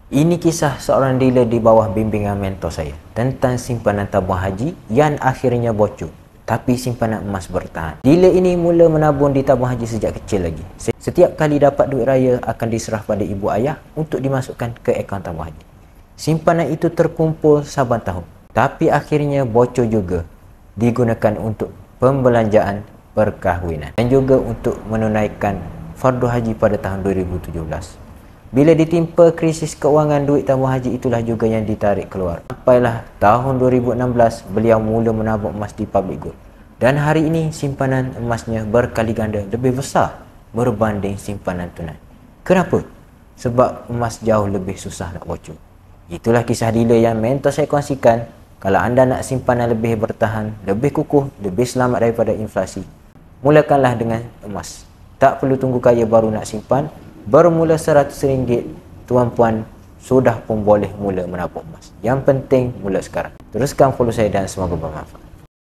Ini kisah seorang dealer di bawah bimbingan mentor saya tentang simpanan tabung haji yang akhirnya bocor, tapi simpanan emas bertahan. Dealer ini mula menabung di tabung haji sejak kecil lagi. Setiap kali dapat duit raya akan diserah pada ibu ayah untuk dimasukkan ke akaun tabung haji. Simpanan itu terkumpul saban tahun, tapi akhirnya bocor juga, digunakan untuk pembelanjaan perkahwinan dan juga untuk menunaikan fardu haji pada tahun 2017. Bila ditimpa krisis keuangan, duit tabung haji itulah juga yang ditarik keluar. Sampailah tahun 2016, beliau mula menabung emas di public gold. Dan hari ini simpanan emasnya berkali ganda lebih besar berbanding simpanan tunai. Kenapa? Sebab emas jauh lebih susah nak bocor. Itulah kisah dealer yang mentor saya kongsikan. Kalau anda nak simpanan lebih bertahan, lebih kukuh, lebih selamat daripada inflasi, mulakanlah dengan emas. Tak perlu tunggu kaya baru nak simpan. Bermula RM100, tuan-puan sudah pun boleh mula menabung emas. Yang penting mula sekarang. Teruskan follow saya dan semoga bermanfaat.